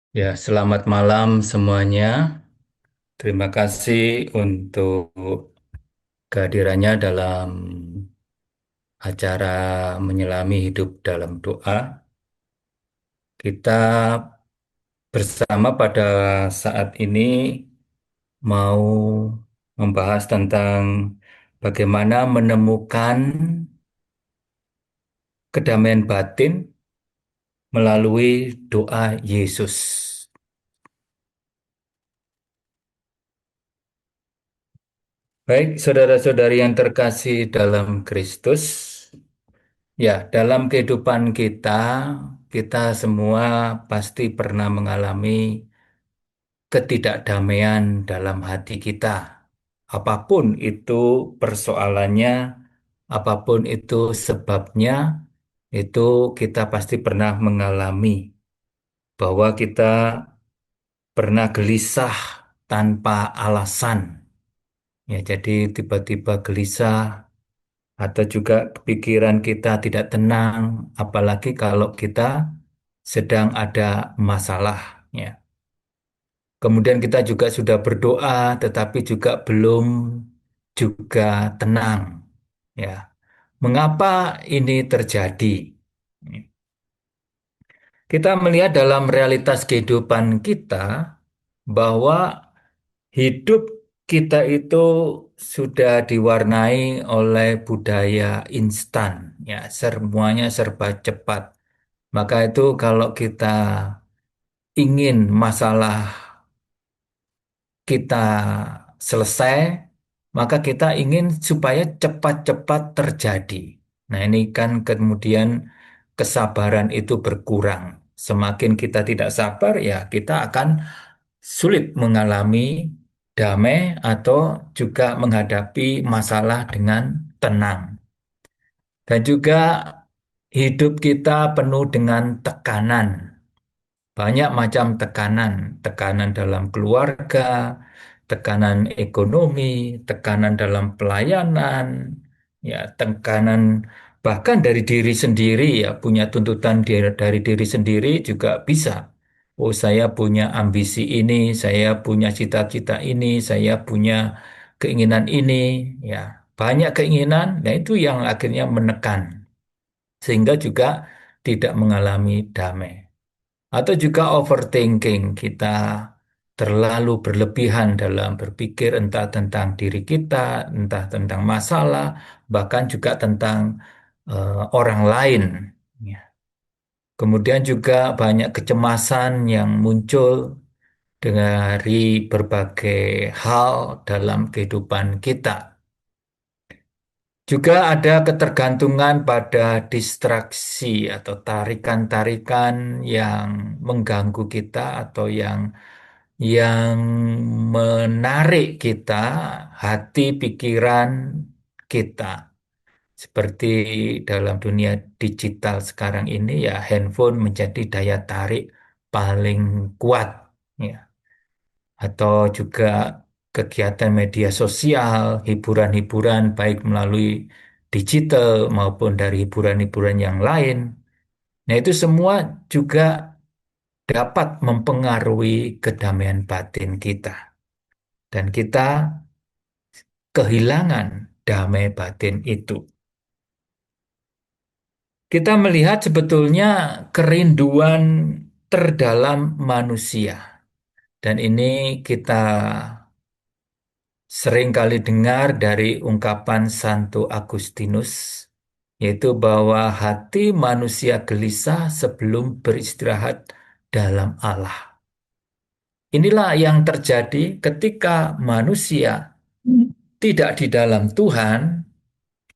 Ya, selamat malam semuanya. Terima kasih untuk kehadirannya dalam acara Menyelami Hidup dalam Doa. Kita bersama pada saat ini mau membahas tentang bagaimana menemukan kedamaian batin melalui doa Yesus. Baik, saudara-saudari yang terkasih dalam Kristus. Ya, dalam kehidupan kita, kita semua pasti pernah mengalami ketidakdamaian dalam hati kita. Apapun itu persoalannya, apapun itu sebabnya, itu kita pasti pernah mengalami bahwa kita pernah gelisah tanpa alasan. Ya, jadi tiba-tiba gelisah atau juga pikiran kita tidak tenang, apalagi kalau kita sedang ada masalah, ya. Kemudian kita juga sudah berdoa, tetapi juga belum juga tenang, ya. Mengapa ini terjadi? Kita melihat dalam realitas kehidupan kita bahwa hidup kita itu sudah diwarnai oleh budaya instan, ya. Semuanya serba cepat. Maka itu kalau kita ingin masalah kita selesai, maka kita ingin supaya cepat-cepat terjadi. Nah, ini kan kemudian kesabaran itu berkurang. Semakin kita tidak sabar, ya kita akan sulit mengalami damai atau juga menghadapi masalah dengan tenang. Dan juga hidup kita penuh dengan tekanan. Banyak macam tekanan, tekanan dalam keluarga, tekanan ekonomi, tekanan dalam pelayanan, ya, tekanan bahkan dari diri sendiri, ya, punya tuntutan dari diri sendiri juga bisa. Oh, saya punya ambisi ini, saya punya cita-cita ini, saya punya keinginan ini, ya. Banyak keinginan, nah itu yang akhirnya menekan sehingga juga tidak mengalami damai. Atau juga overthinking, kita terlalu berlebihan dalam berpikir entah tentang diri kita, entah tentang masalah, bahkan juga tentang orang lain. Ya. Kemudian juga banyak kecemasan yang muncul dari berbagai hal dalam kehidupan kita. Juga ada ketergantungan pada distraksi atau tarikan-tarikan yang mengganggu kita atau yang menarik kita, hati, pikiran kita. Seperti dalam dunia digital sekarang ini, ya handphone menjadi daya tarik paling kuat, ya. Atau juga kegiatan media sosial, hiburan-hiburan baik melalui digital maupun dari hiburan-hiburan yang lain. Nah, itu semua juga dapat mempengaruhi kedamaian batin kita. Dan kita kehilangan damai batin itu. Kita melihat sebetulnya kerinduan terdalam manusia. Dan ini kita sering kali dengar dari ungkapan Santo Agustinus, yaitu bahwa hati manusia gelisah sebelum beristirahat dalam Allah. Inilah yang terjadi ketika manusia tidak di dalam Tuhan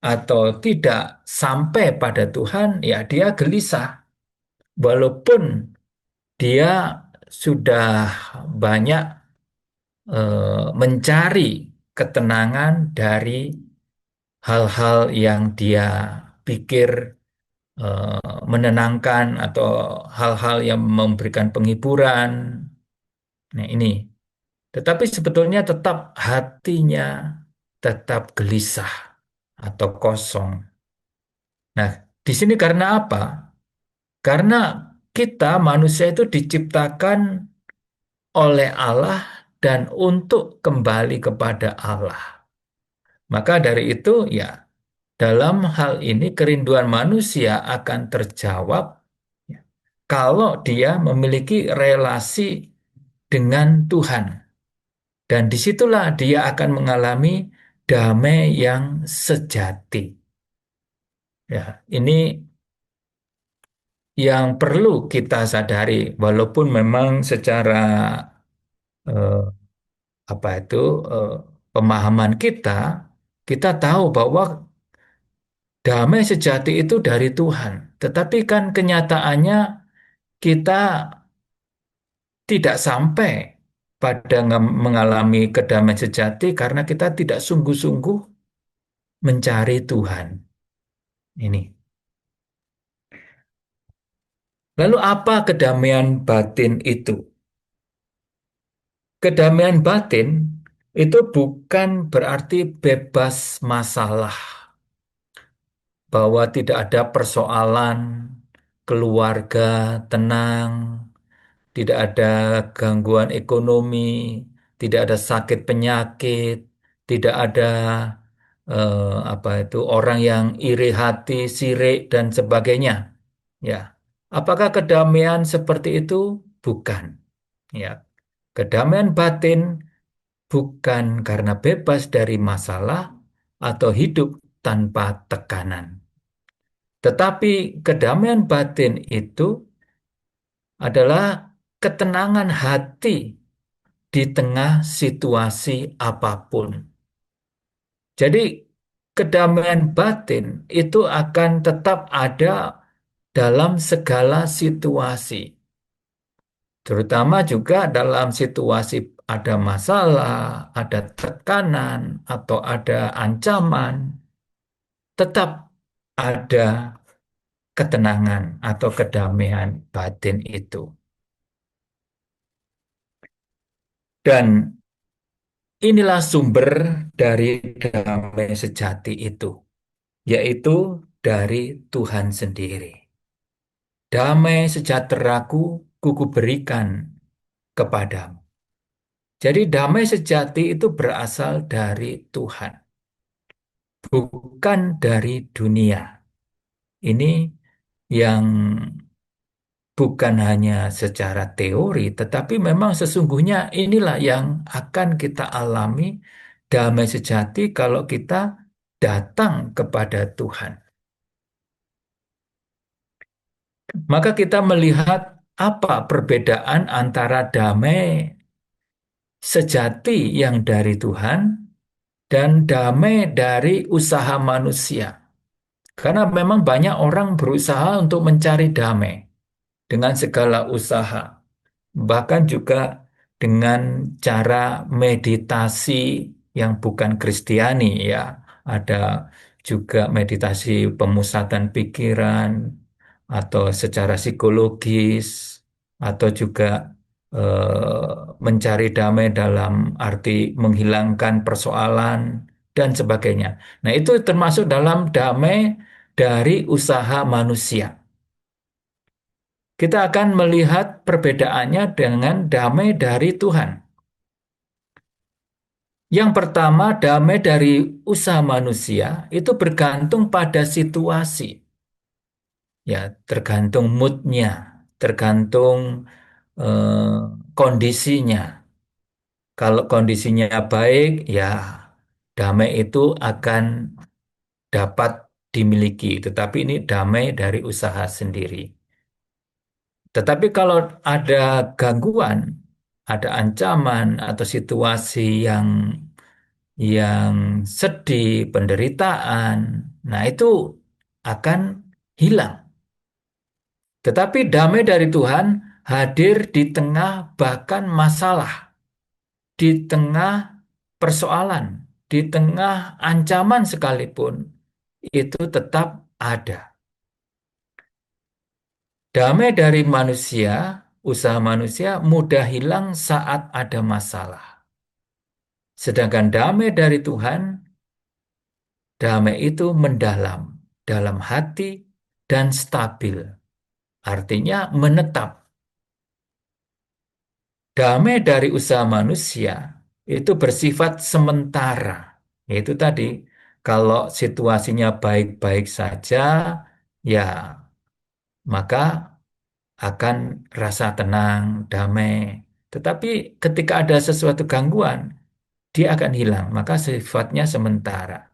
atau tidak sampai pada Tuhan, ya dia gelisah. Walaupun dia sudah banyak mencari ketenangan dari hal-hal yang dia pikir menenangkan atau hal-hal yang memberikan penghiburan. Nah, ini. Tetapi sebetulnya tetap hatinya tetap gelisah atau kosong. Nah, di sini karena apa? Karena kita manusia itu diciptakan oleh Allah dan untuk kembali kepada Allah. Maka dari itu ya, dalam hal ini kerinduan manusia akan terjawab ya, kalau dia memiliki relasi dengan Tuhan. Dan disitulah dia akan mengalami damai yang sejati. Ya, ini yang perlu kita sadari, walaupun memang secara eh, apa itu eh, pemahaman kita, kita tahu bahwa damai sejati itu dari Tuhan. Tetapi kan kenyataannya kita tidak sampai pada mengalami kedamaian sejati karena kita tidak sungguh-sungguh mencari Tuhan. Ini. Lalu apa kedamaian batin itu? Kedamaian batin itu bukan berarti bebas masalah, bahwa tidak ada persoalan, keluarga tenang, tidak ada gangguan ekonomi, tidak ada sakit penyakit, tidak ada apa itu orang yang iri hati, sirik dan sebagainya. Ya, apakah kedamaian seperti itu? Bukan. Ya, kedamaian batin bukan karena bebas dari masalah atau hidup tanpa tekanan. Tetapi kedamaian batin itu adalah ketenangan hati di tengah situasi apapun. Jadi kedamaian batin itu akan tetap ada dalam segala situasi. Terutama juga dalam situasi ada masalah, ada tekanan, atau ada ancaman, tetap ada ketenangan atau kedamaian batin itu. Dan inilah sumber dari damai sejati itu, yaitu dari Tuhan sendiri. Damai sejahteraku kuku berikan kepadamu. Jadi damai sejati itu berasal dari Tuhan, bukan dari dunia. Ini yang bukan hanya secara teori, tetapi memang sesungguhnya inilah yang akan kita alami damai sejati kalau kita datang kepada Tuhan. Maka kita melihat apa perbedaan antara damai sejati yang dari Tuhan dan damai dari usaha manusia. Karena memang banyak orang berusaha untuk mencari damai dengan segala usaha. Bahkan juga dengan cara meditasi yang bukan Kristiani ya. Ada juga meditasi pemusatan pikiran atau secara psikologis atau juga mencari damai dalam arti menghilangkan persoalan dan sebagainya. Nah, itu termasuk dalam damai dari usaha manusia. Kita akan melihat perbedaannya dengan damai dari Tuhan. Yang pertama, damai dari usaha manusia itu bergantung pada situasi. Ya, tergantung moodnya, tergantung eh, kondisinya. Kalau kondisinya baik, ya damai itu akan dapat dimiliki. Tetapi ini damai dari usaha sendiri. Tetapi kalau ada gangguan, ada ancaman atau situasi yang sedih, penderitaan, nah itu akan hilang. Tetapi damai dari Tuhan hadir di tengah bahkan masalah, di tengah persoalan, di tengah ancaman sekalipun, itu tetap ada. Damai dari manusia, usaha manusia mudah hilang saat ada masalah. Sedangkan damai dari Tuhan, damai itu mendalam, dalam hati, dan stabil. artinya menetap. Damai dari usaha manusia itu bersifat sementara. Yaitu tadi, kalau situasinya baik-baik saja, ya maka akan rasa tenang, damai. Tetapi ketika ada sesuatu gangguan, dia akan hilang, maka sifatnya sementara.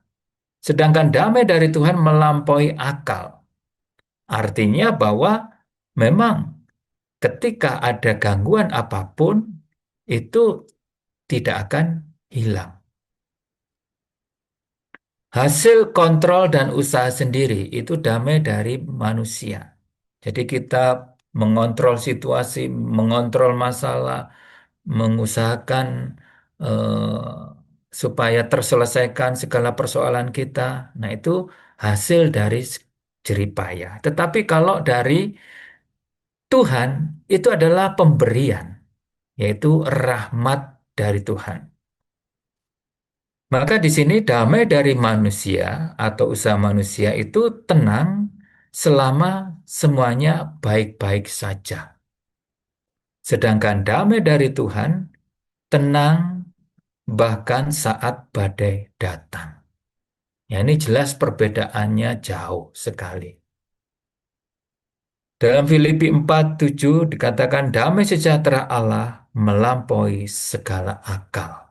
Sedangkan damai dari Tuhan melampaui akal. Artinya bahwa memang ketika ada gangguan apapun, itu tidak akan hilang. Hasil kontrol dan usaha sendiri itu damai dari manusia. Jadi kita mengontrol situasi, mengontrol masalah, mengusahakan eh, supaya terselesaikan segala persoalan kita. Nah, itu hasil dari jerih payah. Tetapi kalau dari Tuhan, itu adalah pemberian, yaitu rahmat dari Tuhan. Maka di sini damai dari manusia atau usaha manusia itu tenang selama semuanya baik-baik saja. Sedangkan damai dari Tuhan tenang bahkan saat badai datang. Ya, ini jelas perbedaannya jauh sekali. Dalam Filipi 4:7 dikatakan damai sejahtera Allah melampaui segala akal.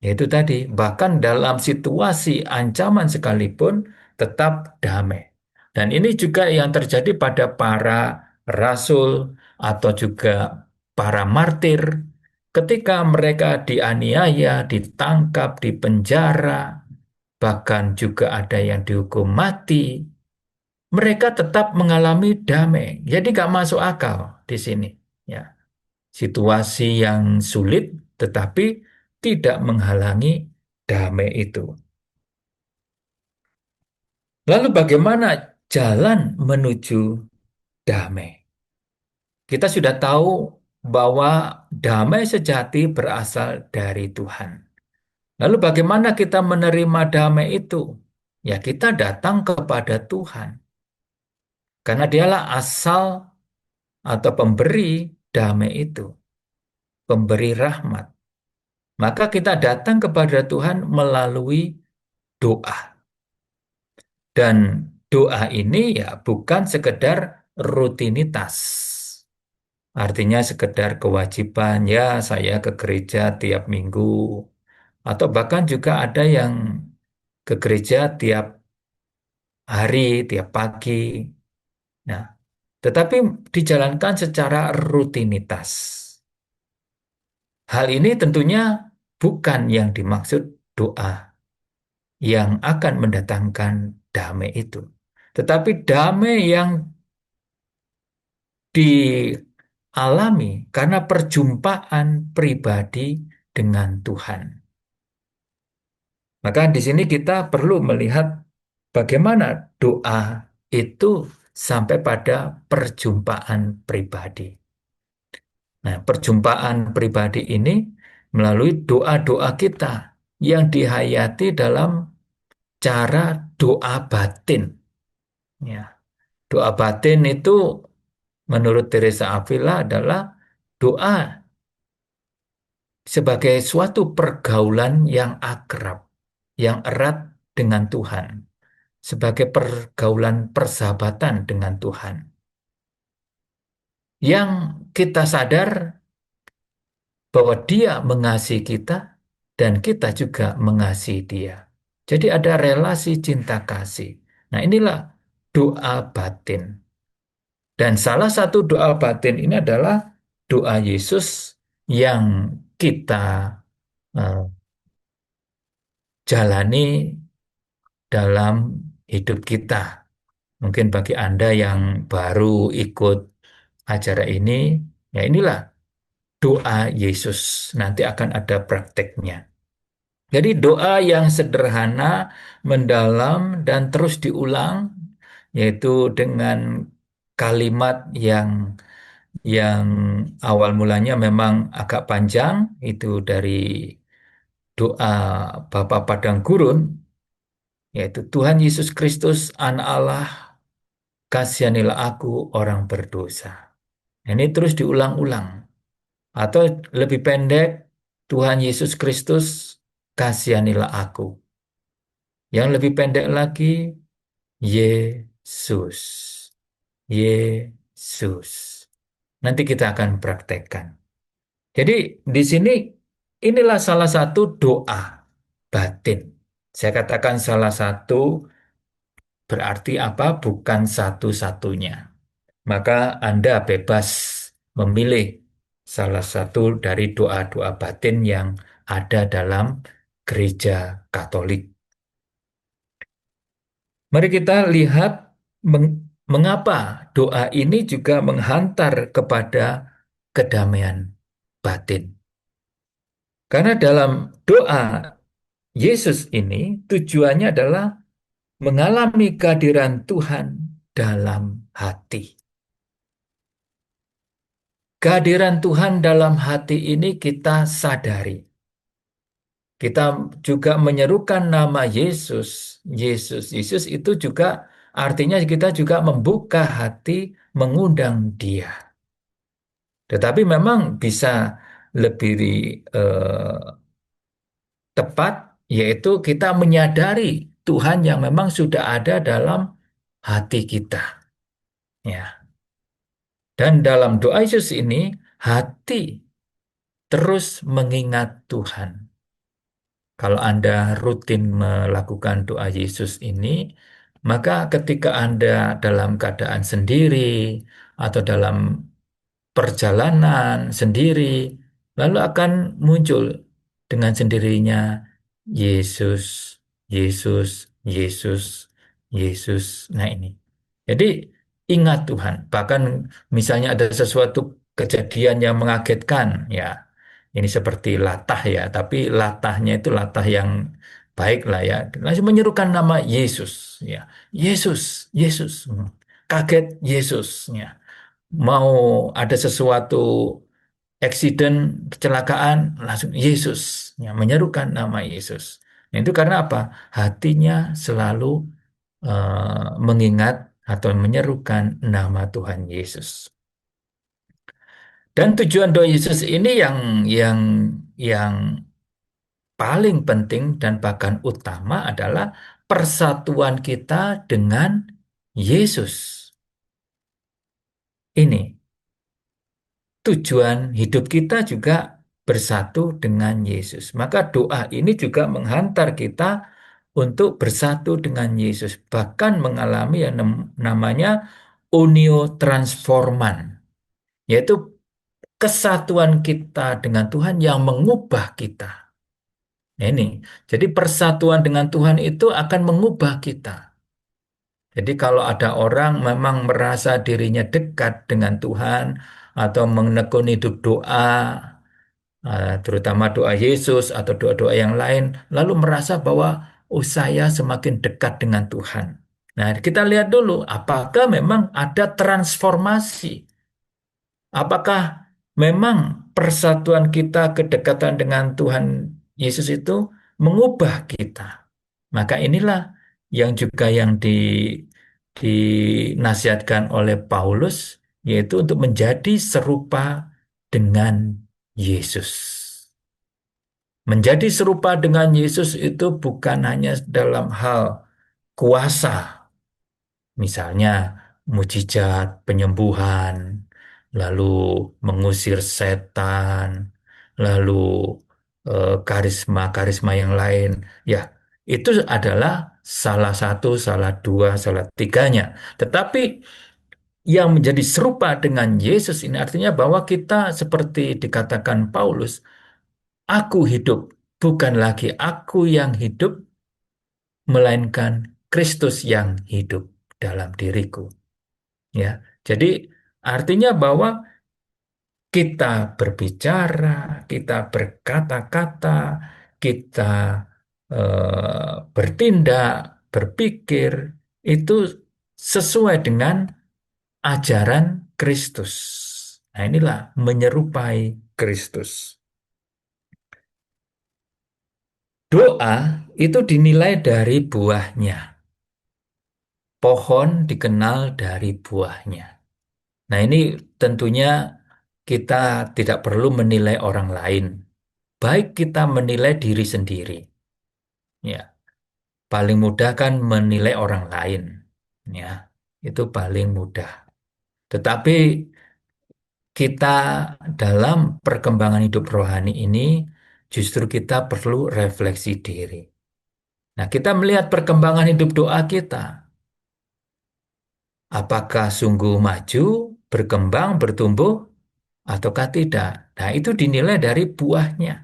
Yaitu tadi, bahkan dalam situasi ancaman sekalipun tetap damai. Dan ini juga yang terjadi pada para rasul atau juga para martir ketika mereka dianiaya, ditangkap, dipenjara, bahkan juga ada yang dihukum mati, mereka tetap mengalami damai. Jadi nggak masuk akal di sini. Ya, situasi yang sulit, tetapi tidak menghalangi damai itu. Lalu bagaimana jalan menuju damai? Kita sudah tahu bahwa damai sejati berasal dari Tuhan. Lalu bagaimana kita menerima damai itu? Ya kita datang kepada Tuhan. Karena dialah asal atau pemberi damai itu. Pemberi rahmat. Maka kita datang kepada Tuhan melalui doa. Dan doa ini ya bukan sekedar rutinitas. Artinya sekedar kewajiban, ya saya ke gereja tiap minggu. Atau bahkan juga ada yang ke gereja tiap hari, tiap pagi. Nah, tetapi dijalankan secara rutinitas. Hal ini tentunya bukan yang dimaksud doa yang akan mendatangkan damai itu. Tetapi damai yang dialami karena perjumpaan pribadi dengan Tuhan. Maka di sini kita perlu melihat bagaimana doa itu sampai pada perjumpaan pribadi. Nah, perjumpaan pribadi ini melalui doa-doa kita yang dihayati dalam cara doa batin. Ya, doa batin itu menurut Teresa Avila adalah doa sebagai suatu pergaulan yang akrab, yang erat dengan Tuhan, sebagai pergaulan persahabatan dengan Tuhan, yang kita sadar bahwa Dia mengasihi kita dan kita juga mengasihi Dia. Jadi ada relasi cinta kasih. Nah, inilah doa batin. Dan salah satu doa batin ini adalah doa Yesus yang kita eh, jalani dalam hidup kita. Mungkin bagi Anda yang baru ikut acara ini, ya inilah doa Yesus. Nanti akan ada prakteknya. Jadi doa yang sederhana, mendalam, dan terus diulang, yaitu dengan kalimat yang awal mulanya memang agak panjang, itu dari doa Bapa Padang Gurun, yaitu Tuhan Yesus Kristus, Anak Allah, kasihanilah aku orang berdosa. Ini terus diulang-ulang. Atau lebih pendek, Tuhan Yesus Kristus, kasihanilah aku. Yang lebih pendek lagi, Yesus. Yesus. Nanti kita akan praktekkan. Jadi di sini inilah salah satu doa batin. Saya katakan salah satu berarti apa? Bukan satu-satunya. Maka Anda bebas memilih salah satu dari doa-doa batin yang ada dalam gereja Katolik. Mari kita lihat mengapa doa ini juga menghantar kepada kedamaian batin. Karena dalam doa Yesus ini tujuannya adalah mengalami kehadiran Tuhan dalam hati. Kehadiran Tuhan dalam hati ini kita sadari. Kita juga menyerukan nama Yesus. Yesus, Yesus itu juga artinya kita juga membuka hati, mengundang Dia. Tetapi memang bisa lebih eh, tepat, yaitu kita menyadari Tuhan yang memang sudah ada dalam hati kita. Ya. Dan dalam doa Yesus ini, hati terus mengingat Tuhan. Kalau Anda rutin melakukan doa Yesus ini, maka ketika Anda dalam keadaan sendiri atau dalam perjalanan sendiri, lalu akan muncul dengan sendirinya Yesus, Yesus, Yesus, Yesus. Nah ini. Jadi ingat Tuhan. Bahkan misalnya ada sesuatu kejadian yang mengagetkan, ya ini seperti latah ya, tapi latahnya itu latah yang baik lah ya. Langsung menyerukan nama Yesus, ya Yesus, Yesus. Kaget Yesus, ya mau ada sesuatu accident, kecelakaan, langsung Yesus, ya, menyerukan nama Yesus. Nah, itu karena apa? Hatinya selalu mengingat atau menyerukan nama Tuhan Yesus. Dan tujuan doa Yesus ini yang paling penting dan bahkan utama adalah persatuan kita dengan Yesus. Ini tujuan hidup kita juga bersatu dengan Yesus. Maka doa ini juga menghantar kita untuk bersatu dengan Yesus, bahkan mengalami yang namanya unio transforman, yaitu kesatuan kita dengan Tuhan yang mengubah kita. Nah, ini, jadi persatuan dengan Tuhan itu akan mengubah kita. Jadi kalau ada orang memang merasa dirinya dekat dengan Tuhan atau menekuni hidup doa, terutama doa Yesus atau doa-doa yang lain, lalu merasa bahwa oh saya semakin dekat dengan Tuhan. Nah, kita lihat dulu apakah memang ada transformasi. Apakah memang persatuan kita, kedekatan dengan Tuhan Yesus itu mengubah kita? Maka inilah yang juga yang dinasihatkan oleh Paulus, yaitu untuk menjadi serupa dengan Yesus. Menjadi serupa dengan Yesus itu bukan hanya dalam hal kuasa, misalnya mujizat, penyembuhan, lalu mengusir setan, lalu karisma-karisma yang lain. Ya, itu adalah salah satu, salah dua, salah tiganya. Tetapi yang menjadi serupa dengan Yesus ini artinya bahwa kita seperti dikatakan Paulus, aku hidup, bukan lagi aku yang hidup, melainkan Kristus yang hidup dalam diriku. Ya, jadi artinya bahwa kita berbicara, kita berkata-kata, kita bertindak, berpikir itu sesuai dengan ajaran Kristus. Nah, inilah menyerupai Kristus. Doa itu dinilai dari buahnya. pohon dikenal dari buahnya. Nah, ini tentunya kita tidak perlu menilai orang lain. Baik kita menilai diri sendiri. Ya, paling mudah kan menilai orang lain. Ya, itu paling mudah. Tetapi kita dalam perkembangan hidup rohani ini justru kita perlu refleksi diri. Nah, kita melihat perkembangan hidup doa kita. Apakah sungguh maju, berkembang, bertumbuh, ataukah tidak? Nah, itu dinilai dari buahnya.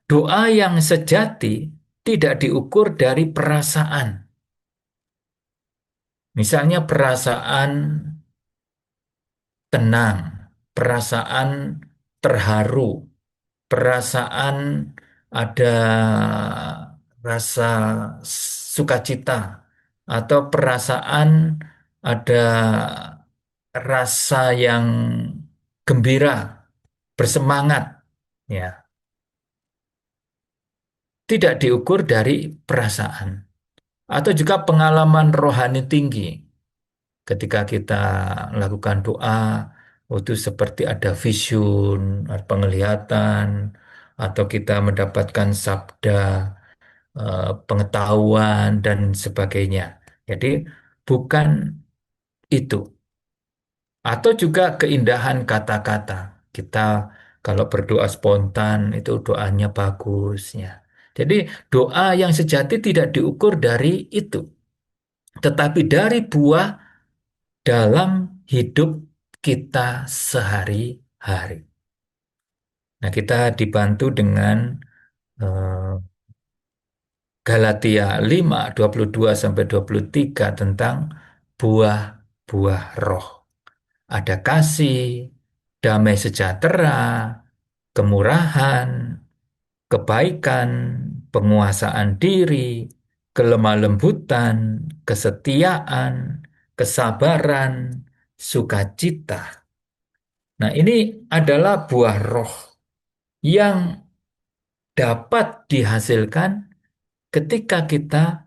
Doa yang sejati tidak diukur dari perasaan. Misalnya perasaan tenang, perasaan terharu, perasaan ada rasa sukacita, atau perasaan ada rasa yang gembira, bersemangat, ya, tidak diukur dari perasaan. Atau juga pengalaman rohani tinggi. Ketika kita lakukan doa, itu seperti ada vision, ada penglihatan, atau kita mendapatkan sabda, pengetahuan, dan sebagainya. Jadi bukan itu. Atau juga keindahan kata-kata. Kita kalau berdoa spontan itu doanya bagus ya. Jadi doa yang sejati tidak diukur dari itu, tetapi dari buah dalam hidup kita sehari-hari. Nah, kita dibantu dengan eh, Galatia 5:22-23 tentang buah-buah roh. Ada kasih, damai sejahtera, kemurahan, kebaikan, penguasaan diri, kelemah lembutan, kesetiaan, kesabaran, sukacita. Nah, ini adalah buah roh yang dapat dihasilkan ketika kita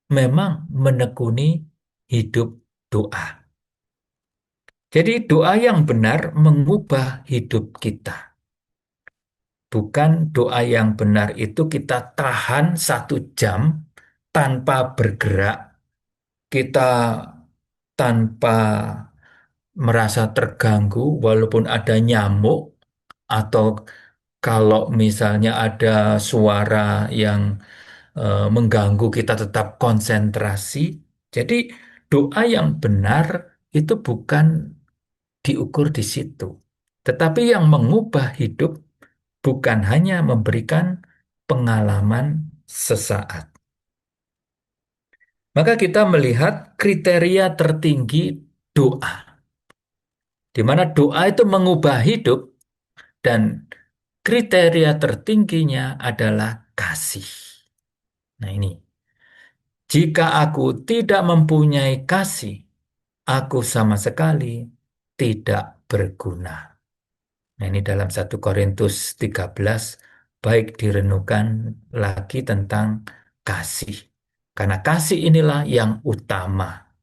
memang menekuni hidup doa. Jadi doa yang benar mengubah hidup kita. Bukan doa yang benar itu kita tahan 1 jam tanpa bergerak, kita tanpa merasa terganggu walaupun ada nyamuk, atau kalau misalnya ada suara yang mengganggu kita tetap konsentrasi. Jadi doa yang benar itu bukan diukur di situ. Tetapi yang mengubah hidup bukan hanya memberikan pengalaman sesaat. Maka kita melihat kriteria tertinggi doa, di mana doa itu mengubah hidup dan kriteria tertingginya adalah kasih. Nah ini, jika aku tidak mempunyai kasih, aku sama sekali tidak berguna. Nah ini dalam 1 Korintus 13, baik direnungkan lagi tentang kasih. Karena kasih inilah yang utama.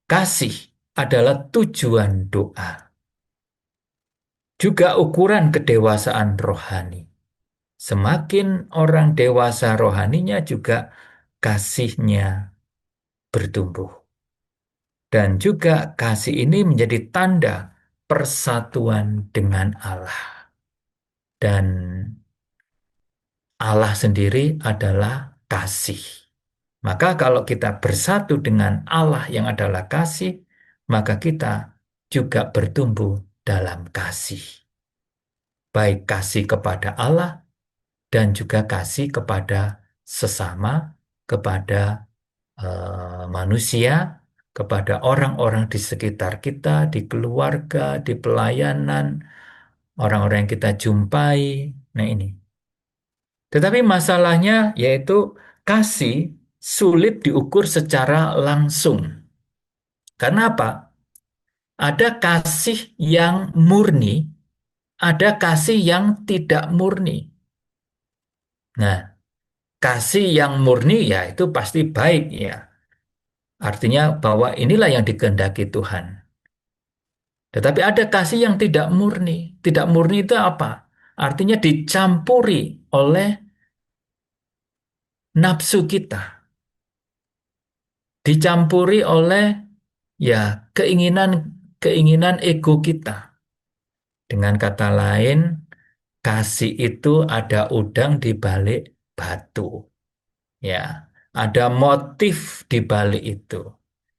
Kasih adalah tujuan doa. Juga ukuran kedewasaan rohani. Semakin orang dewasa rohaninya juga kasihnya bertumbuh. Dan juga kasih ini menjadi tanda persatuan dengan Allah. Dan Allah sendiri adalah kasih. Maka kalau kita bersatu dengan Allah yang adalah kasih, maka kita juga bertumbuh dalam kasih. Baik kasih kepada Allah dan juga kasih kepada sesama, kepada manusia, kepada orang-orang di sekitar kita, di keluarga, di pelayanan, orang-orang yang kita jumpai. Nah ini. Tetapi masalahnya yaitu kasih sulit diukur secara langsung. Karena apa? Ada kasih yang murni, ada kasih yang tidak murni. Nah, kasih yang murni ya itu pasti baik ya. Artinya bahwa inilah yang dikehendaki Tuhan. Tetapi ada kasih yang tidak murni. Tidak murni itu apa? Artinya dicampuri oleh nafsu kita, dicampuri oleh ya keinginan ego kita. Dengan kata lain, kasih itu ada udang di balik batu. Ya, ada motif di balik itu.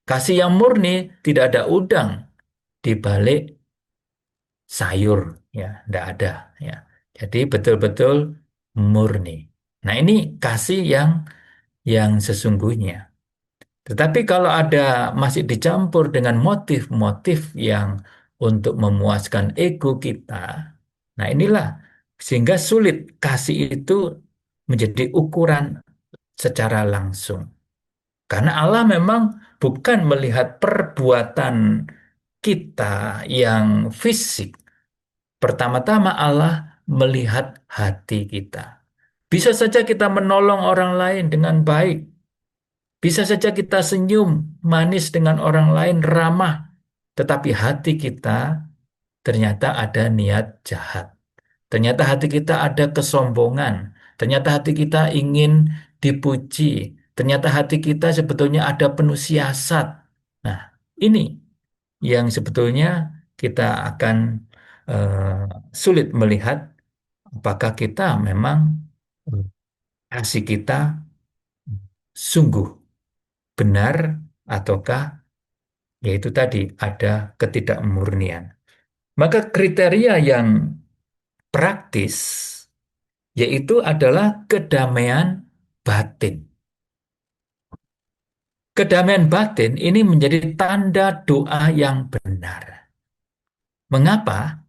Kasih yang murni tidak ada udang di balik sayur, ya, tidak ada. Ya, jadi betul-betul murni. Nah, ini kasih yang sesungguhnya. Tetapi kalau ada masih dicampur dengan motif-motif yang untuk memuaskan ego kita, nah inilah sehingga sulit kasih itu menjadi ukuran secara langsung. Karena Allah memang bukan melihat perbuatan kita yang fisik. Pertama-tama Allah melihat hati kita. Bisa saja kita menolong orang lain dengan baik. Bisa saja kita senyum manis dengan orang lain, ramah. Tetapi hati kita ternyata ada niat jahat. Ternyata hati kita ada kesombongan. Ternyata hati kita ingin dipuji. Ternyata hati kita sebetulnya ada penuh siasat. Nah, ini yang sebetulnya kita akan eh, sulit melihat apakah kita memang kasih kita sungguh benar ataukah yaitu tadi ada ketidakmurnian. Maka kriteria yang praktis yaitu adalah kedamaian batin. Kedamaian batin ini menjadi tanda doa yang benar. Mengapa?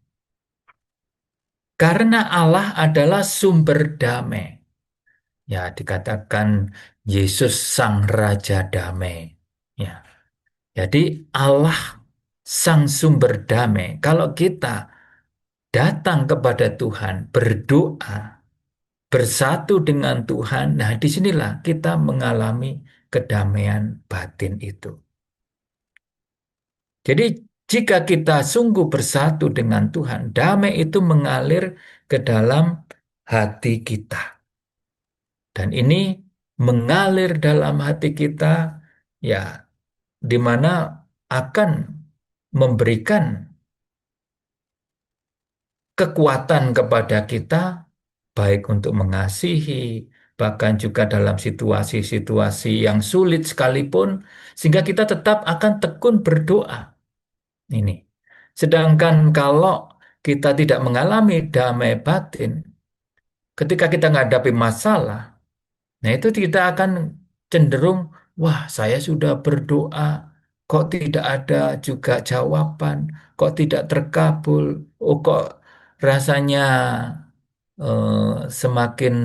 Karena Allah adalah sumber damai. Ya, dikatakan Yesus Sang Raja Damai. Ya, jadi Allah Sang Sumber Damai. Kalau kita datang kepada Tuhan, berdoa, bersatu dengan Tuhan, nah disinilah kita mengalami kedamaian batin itu. Jadi jika kita sungguh bersatu dengan Tuhan, damai itu mengalir ke dalam hati kita. Dan ini mengalir dalam hati kita, ya, di mana akan memberikan kekuatan kepada kita, baik untuk mengasihi, bahkan juga dalam situasi-situasi yang sulit sekalipun, sehingga kita tetap akan tekun berdoa. Ini. Sedangkan kalau kita tidak mengalami damai batin, ketika kita menghadapi masalah, nah itu kita akan cenderung, wah saya sudah berdoa, kok tidak ada juga jawaban, kok tidak terkabul, oh kok rasanya semakin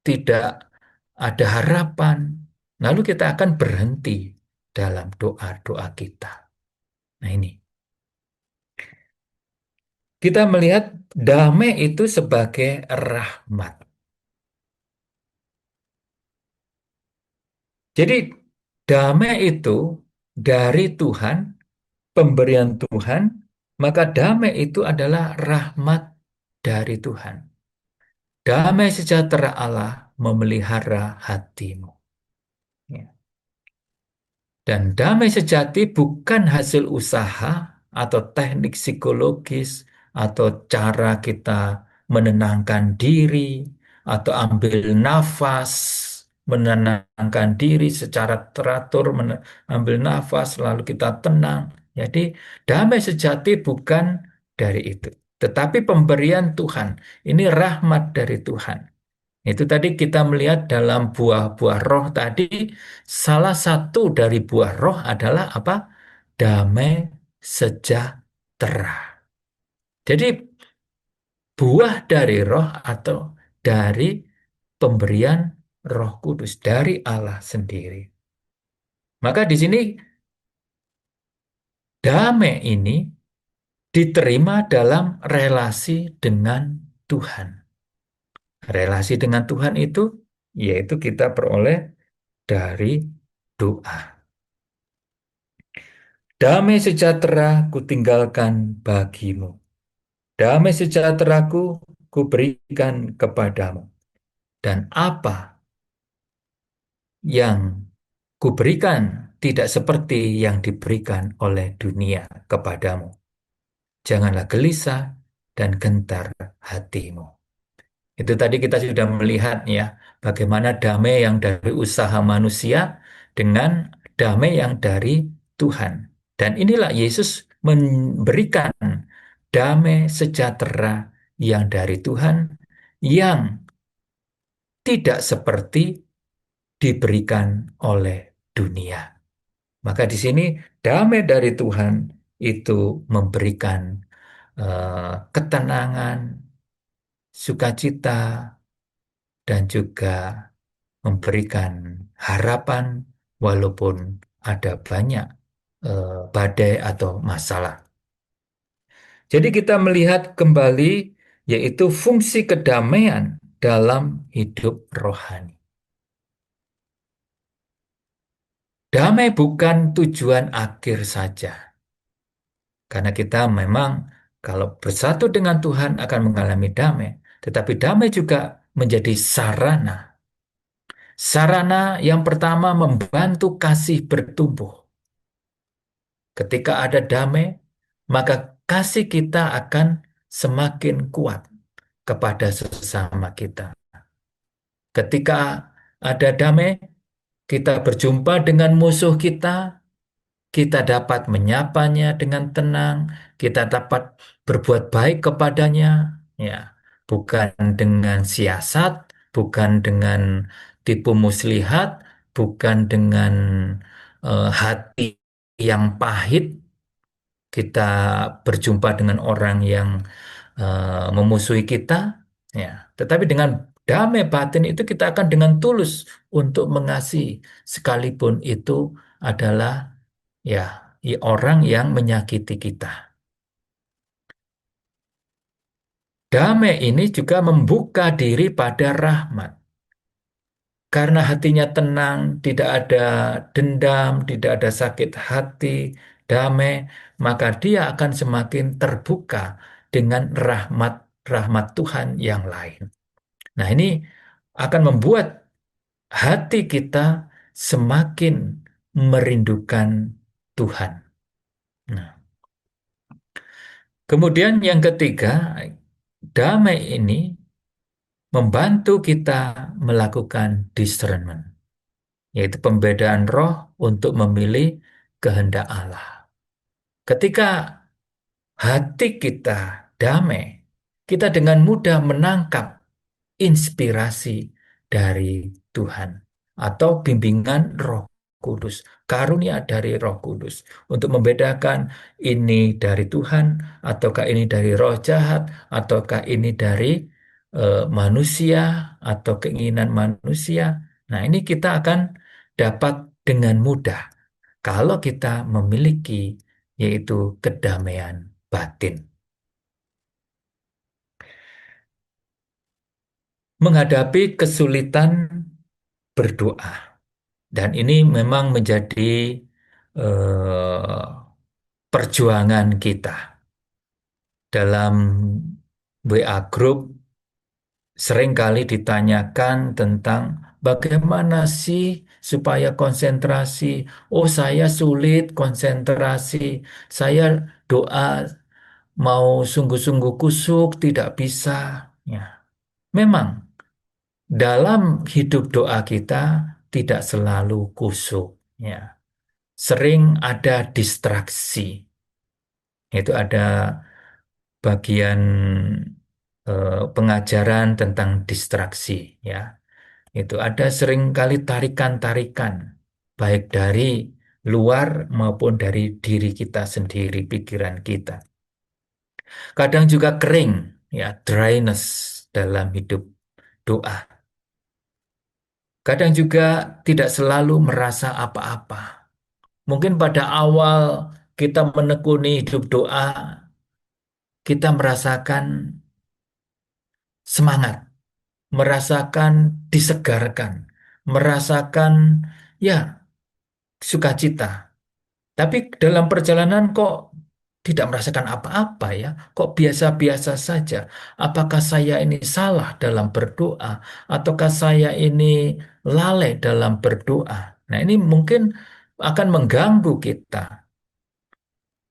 tidak ada harapan. Lalu kita akan berhenti dalam doa-doa kita. Nah ini, kita melihat damai itu sebagai rahmat. Jadi damai itu dari Tuhan, pemberian Tuhan, maka damai itu adalah rahmat dari Tuhan. Damai sejahtera Allah memelihara hatimu. Ya. Dan damai sejati bukan hasil usaha atau teknik psikologis atau cara kita menenangkan diri atau ambil nafas, menenangkan diri secara teratur, ambil nafas lalu kita tenang. Jadi damai sejati bukan dari itu, tetapi pemberian Tuhan. Ini rahmat dari Tuhan. Itu tadi kita melihat dalam buah-buah roh tadi, salah satu dari buah roh adalah apa? Damai sejahtera. Jadi buah dari roh atau dari pemberian Roh Kudus dari Allah sendiri. Maka di sini damai ini diterima dalam relasi dengan Tuhan. Relasi dengan Tuhan itu yaitu kita peroleh dari doa. Damai sejahtera kutinggalkan bagimu. Damai sejahteraku kuberikan kepadamu. Dan apa yang kuberikan tidak seperti yang diberikan oleh dunia kepadamu. Janganlah gelisah dan gentar hatimu. Itu tadi kita sudah melihat ya, bagaimana damai yang dari usaha manusia dengan damai yang dari Tuhan. Dan inilah Yesus memberikan damai sejahtera yang dari Tuhan yang tidak seperti diberikan oleh dunia. Maka di sini damai dari Tuhan itu memberikan ketenangan, sukacita, dan juga memberikan harapan walaupun ada banyak badai atau masalah. Jadi kita melihat kembali yaitu fungsi kedamaian dalam hidup rohani. Damai bukan tujuan akhir saja. Karena kita memang kalau bersatu dengan Tuhan akan mengalami damai. Tetapi damai juga menjadi sarana. Sarana yang pertama membantu kasih bertumbuh. Ketika ada damai, maka kasih kita akan semakin kuat kepada sesama kita. Ketika ada damai, kita berjumpa dengan musuh kita dapat menyapanya dengan tenang, kita dapat berbuat baik kepadanya, ya, bukan dengan siasat, bukan dengan tipu muslihat, bukan dengan hati yang pahit. Kita berjumpa dengan orang yang memusuhi kita, ya, tetapi dengan damai batin itu kita akan dengan tulus untuk mengasihi, sekalipun itu adalah ya, orang yang menyakiti kita. Damai ini juga membuka diri pada rahmat. Karena hatinya tenang, tidak ada dendam, tidak ada sakit hati, damai, maka dia akan semakin terbuka dengan rahmat-rahmat Tuhan yang lain. Nah, ini akan membuat hati kita semakin merindukan Tuhan. Nah, kemudian yang ketiga, damai ini membantu kita melakukan discernment, yaitu pembedaan roh untuk memilih kehendak Allah. Ketika hati kita damai, kita dengan mudah menangkap inspirasi dari Tuhan atau bimbingan Roh Kudus, karunia dari Roh Kudus untuk membedakan ini dari Tuhan ataukah ini dari roh jahat ataukah ini dari manusia atau keinginan manusia. Nah, ini kita akan dapat dengan mudah kalau kita memiliki yaitu kedamaian batin. Menghadapi kesulitan berdoa. Dan ini memang menjadi eh, perjuangan kita. Dalam WA Group seringkali ditanyakan tentang bagaimana sih supaya konsentrasi. Oh, saya sulit konsentrasi. Saya doa mau sungguh-sungguh kusuk tidak bisa. Ya, memang dalam hidup doa kita tidak selalu kusuk. Ya, sering ada distraksi. Itu ada bagian pengajaran tentang distraksi, ya. Itu ada seringkali tarikan-tarikan, baik dari luar maupun dari diri kita sendiri, pikiran kita. Kadang juga kering, ya, dryness dalam hidup doa. Kadang juga tidak selalu merasa apa-apa. Mungkin pada awal kita menekuni hidup doa, kita merasakan semangat, merasakan disegarkan, merasakan ya sukacita. Tapi dalam perjalanan kok tidak merasakan apa-apa ya, kok biasa-biasa saja. Apakah saya ini salah dalam berdoa, ataukah saya ini lalai dalam berdoa? Nah, ini mungkin akan mengganggu kita.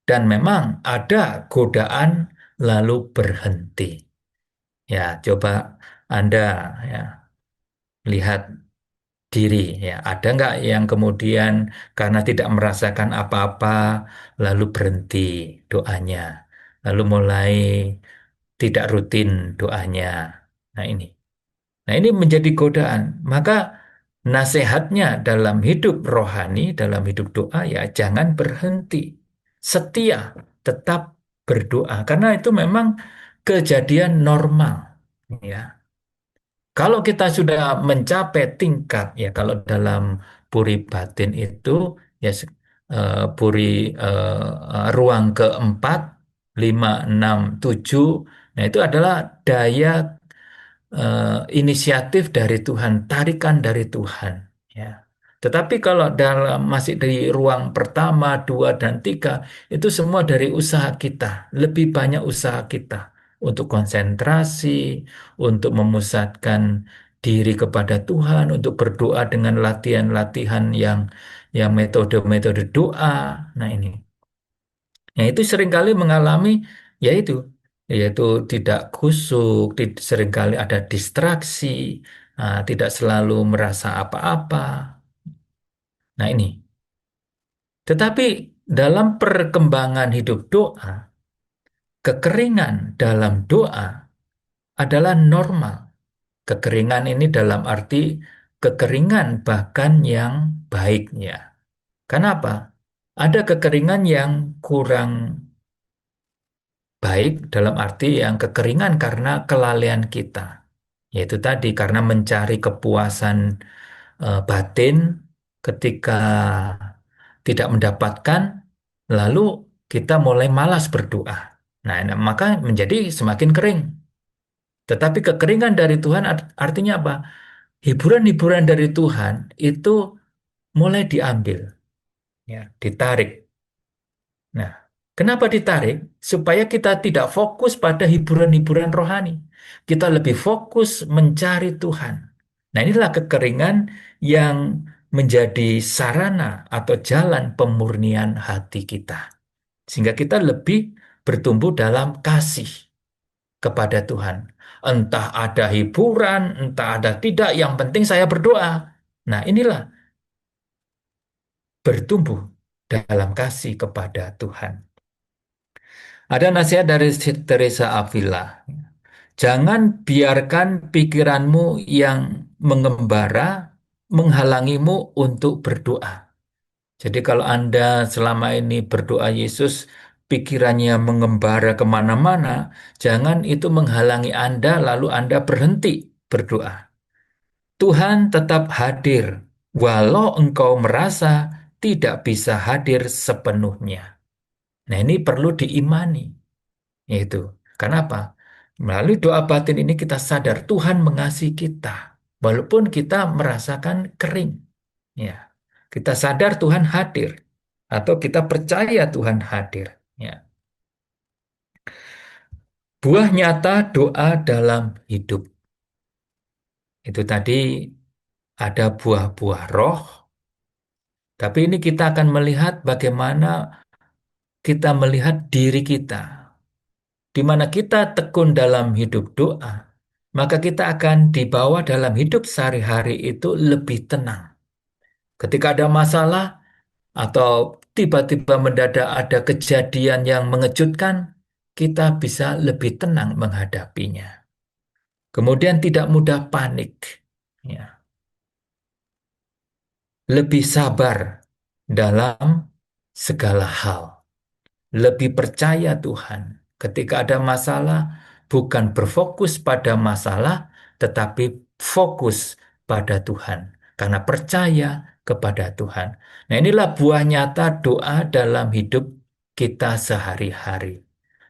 Dan memang ada godaan lalu berhenti. Ya, coba Anda ya lihat diri ya. Ada nggak yang kemudian karena tidak merasakan apa-apa lalu berhenti doanya, lalu mulai tidak rutin doanya. Nah ini. Nah ini menjadi godaan. Maka nasihatnya dalam hidup rohani, dalam hidup doa ya jangan berhenti. Setia, tetap berdoa. Karena itu memang kejadian normal. Ya. Kalau kita sudah mencapai tingkat, ya kalau dalam puri batin itu, ya puri ruang keempat, lima, enam, tujuh, nah itu adalah daya inisiatif dari Tuhan, tarikan dari Tuhan. Ya. Tetapi kalau dalam masih di ruang pertama, dua, dan tiga, itu semua dari usaha kita, lebih banyak usaha kita untuk konsentrasi, untuk memusatkan diri kepada Tuhan, untuk berdoa dengan latihan-latihan yang metode-metode doa. Nah ini. Nah, itu seringkali mengalami yaitu yaitu tidak khusyuk, seringkali ada distraksi, tidak selalu merasa apa-apa. Nah, ini. Tetapi dalam perkembangan hidup doa, kekeringan dalam doa adalah normal. Kekeringan ini dalam arti kekeringan bahkan yang baiknya. Kenapa? Ada kekeringan yang kurang baik dalam arti yang kekeringan karena kelalaian kita. Yaitu tadi karena mencari kepuasan batin ketika tidak mendapatkan, lalu kita mulai malas berdoa. Nah, maka menjadi semakin kering. Tetapi kekeringan dari Tuhan artinya apa? Hiburan-hiburan dari Tuhan itu mulai diambil, ya, ditarik. Nah, kenapa ditarik? Supaya kita tidak fokus pada hiburan-hiburan rohani. Kita lebih fokus mencari Tuhan. Nah, inilah kekeringan yang menjadi sarana atau jalan pemurnian hati kita. Sehingga kita lebih bertumbuh dalam kasih kepada Tuhan. Entah ada hiburan, entah ada tidak, yang penting saya berdoa. Nah, inilah bertumbuh dalam kasih kepada Tuhan. Ada nasihat dari Teresa Avila. Jangan biarkan pikiranmu yang mengembara menghalangimu untuk berdoa. Jadi kalau Anda selama ini berdoa Yesus, pikirannya mengembara kemana-mana, jangan itu menghalangi Anda lalu Anda berhenti berdoa. Tuhan tetap hadir, walau engkau merasa tidak bisa hadir sepenuhnya. Nah ini perlu diimani. Yaitu, kenapa? Melalui doa batin ini kita sadar Tuhan mengasihi kita, walaupun kita merasakan kering. Ya, kita sadar Tuhan hadir, atau kita percaya Tuhan hadir. Ya, buah nyata doa dalam hidup itu tadi ada buah-buah roh, tapi ini kita akan melihat bagaimana kita melihat diri kita. Di mana kita tekun dalam hidup doa, maka kita akan dibawa dalam hidup sehari-hari itu lebih tenang. Ketika ada masalah atau tiba-tiba mendadak ada kejadian yang mengejutkan, kita bisa lebih tenang menghadapinya. Kemudian tidak mudah panik, ya. Lebih sabar dalam segala hal. Lebih percaya Tuhan. Ketika ada masalah, bukan berfokus pada masalah, tetapi fokus pada Tuhan. Karena percaya kepada Tuhan. Nah inilah buah nyata doa dalam hidup kita sehari-hari.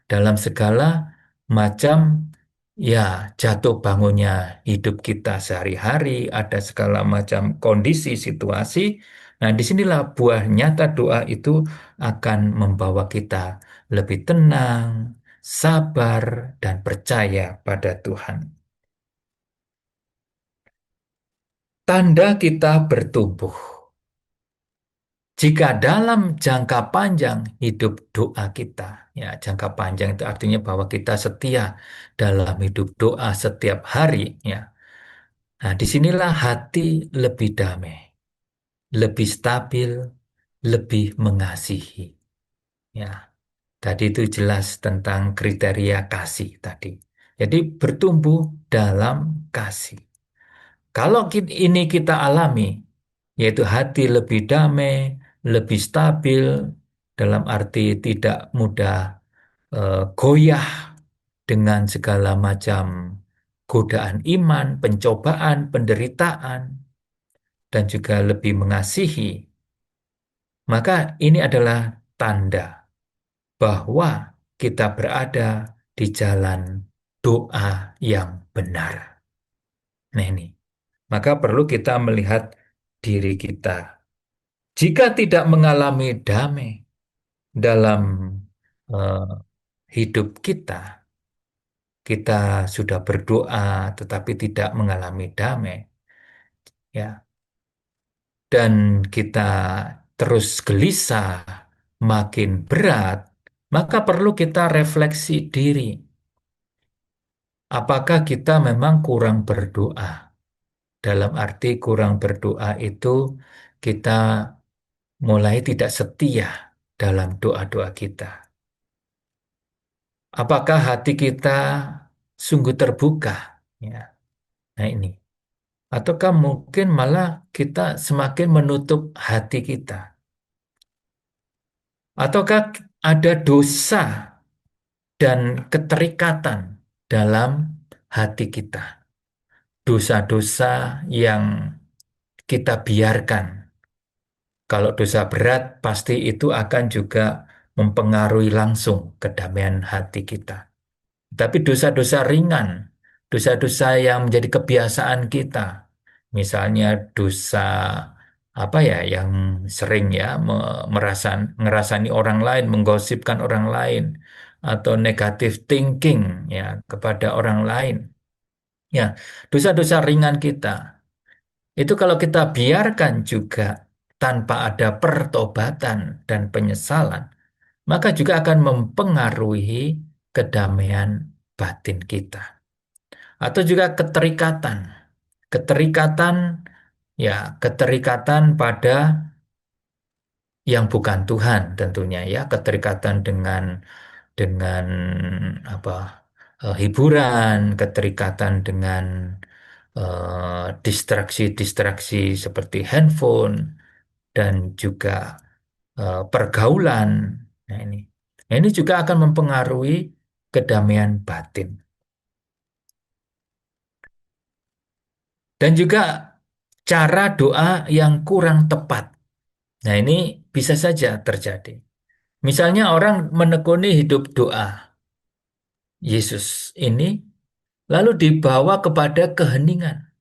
Dalam segala macam ya jatuh bangunnya hidup kita sehari-hari, ada segala macam kondisi, situasi, Nah, disinilah buah nyata doa itu akan membawa kita lebih tenang, sabar, dan percaya pada Tuhan. Tanda kita bertumbuh. Jika dalam jangka panjang hidup doa kita, ya jangka panjang itu artinya bahwa kita setia dalam hidup doa setiap hari, ya. Nah, disinilah hati lebih damai, lebih stabil, lebih mengasihi. Ya, tadi itu jelas tentang kriteria kasih tadi. Jadi bertumbuh dalam kasih. Kalau ini kita alami, yaitu hati lebih damai, lebih stabil, dalam arti tidak mudah goyah dengan segala macam godaan iman, pencobaan, penderitaan, dan juga lebih mengasihi, maka ini adalah tanda bahwa kita berada di jalan doa yang benar. Nah ini, maka perlu kita melihat diri kita. Jika tidak mengalami damai dalam eh, hidup kita, kita sudah berdoa tetapi tidak mengalami damai, ya, dan kita terus gelisah, makin berat, maka perlu kita refleksi diri. Apakah kita memang kurang berdoa? Dalam arti kurang berdoa itu kita mulai tidak setia dalam doa-doa kita. Apakah hati kita sungguh terbuka? Ya, nah ini. Ataukah mungkin malah kita semakin menutup hati kita? Ataukah ada dosa dan keterikatan dalam hati kita? Dosa-dosa yang kita biarkan. Kalau dosa berat, pasti itu akan juga mempengaruhi langsung kedamaian hati kita. Tapi dosa-dosa ringan, dosa-dosa yang menjadi kebiasaan kita, misalnya dosa apa ya yang sering ya ngerasani orang lain, menggosipkan orang lain, atau negative thinking ya kepada orang lain. Ya, dosa-dosa ringan kita itu kalau kita biarkan juga tanpa ada pertobatan dan penyesalan, maka juga akan mempengaruhi kedamaian batin kita. Atau juga keterikatan. Keterikatan, ya, keterikatan pada yang bukan Tuhan tentunya ya, keterikatan dengan apa hiburan, keterikatan dengan distraksi-distraksi seperti handphone dan juga pergaulan. Nah ini, nah, ini juga akan mempengaruhi kedamaian batin. Dan juga cara doa yang kurang tepat. Nah, ini bisa saja terjadi. Misalnya orang menekuni hidup doa Yesus ini, lalu dibawa kepada keheningan,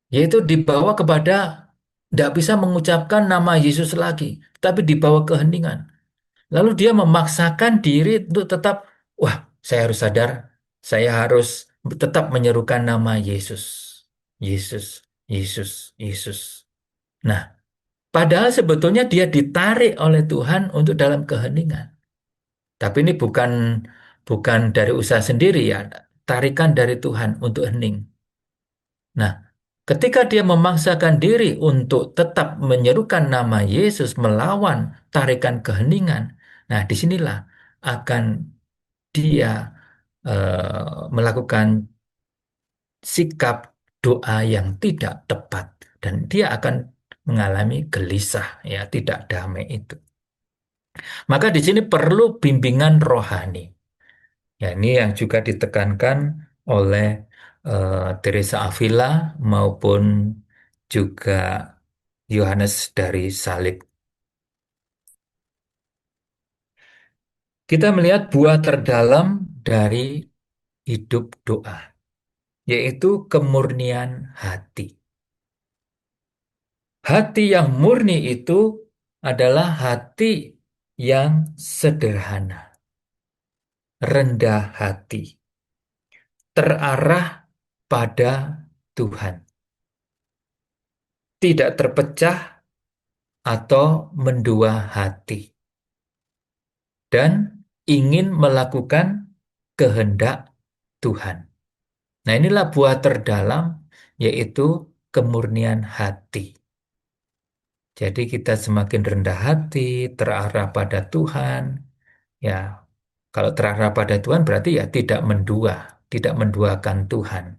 yaitu dibawa kepada tidak bisa mengucapkan nama Yesus lagi, tapi dibawa keheningan. Lalu dia memaksakan diri untuk tetap, wah, saya harus sadar, saya harus tetap menyerukan nama Yesus. Yesus, Yesus, Yesus. Nah, padahal sebetulnya dia ditarik oleh Tuhan untuk dalam keheningan. Tapi ini bukan bukan dari usaha sendiri ya, tarikan dari Tuhan untuk hening. Nah, ketika dia memaksakan diri untuk tetap menyerukan nama Yesus melawan tarikan keheningan, nah disinilah akan dia melakukan sikap doa yang tidak tepat dan dia akan mengalami gelisah ya, tidak damai itu. Maka di sini perlu bimbingan rohani. Ya, ini yang juga ditekankan oleh Teresa Avila maupun juga Yohanes dari Salib. Kita melihat buah terdalam dari hidup doa, yaitu kemurnian hati. Hati yang murni itu adalah hati yang sederhana, rendah hati, terarah pada Tuhan, tidak terpecah atau mendua hati, dan ingin melakukan kehendak Tuhan. Nah, inilah buah terdalam, yaitu kemurnian hati. Jadi kita semakin rendah hati, terarah pada Tuhan. Ya, kalau terarah pada Tuhan berarti ya tidak mendua, tidak menduakan Tuhan.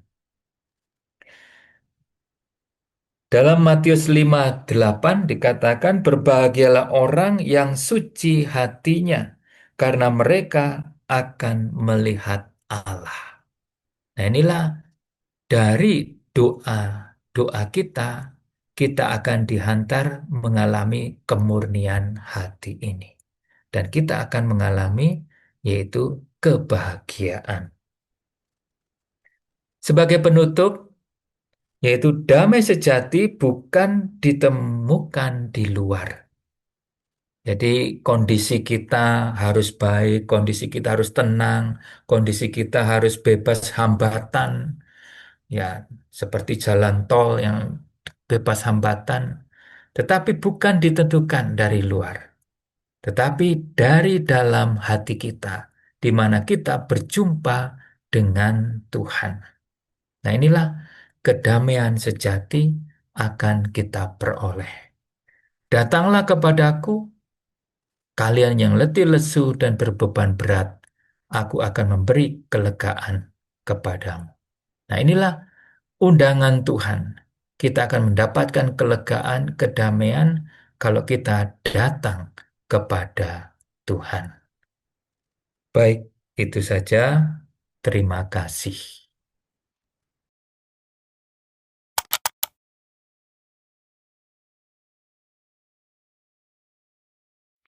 Dalam Matius 5:8 dikatakan berbahagialah orang yang suci hatinya karena mereka akan melihat Allah. Nah, inilah dari doa kita, kita akan dihantar mengalami kemurnian hati ini. Dan kita akan mengalami yaitu kebahagiaan. Sebagai penutup, yaitu damai sejati bukan ditemukan di luar. Jadi kondisi kita harus baik, kondisi kita harus tenang, kondisi kita harus bebas hambatan, ya seperti jalan tol yang bebas hambatan, tetapi bukan ditentukan dari luar, tetapi dari dalam hati kita, di mana kita berjumpa dengan Tuhan. Nah, inilah kedamaian sejati akan kita peroleh. Datanglah kepadaku, kalian yang letih lesu dan berbeban berat, aku akan memberi kelegaan kepadamu. Nah, inilah undangan Tuhan. Kita akan mendapatkan kelegaan, kedamaian kalau kita datang kepada Tuhan. Baik, itu saja. Terima kasih.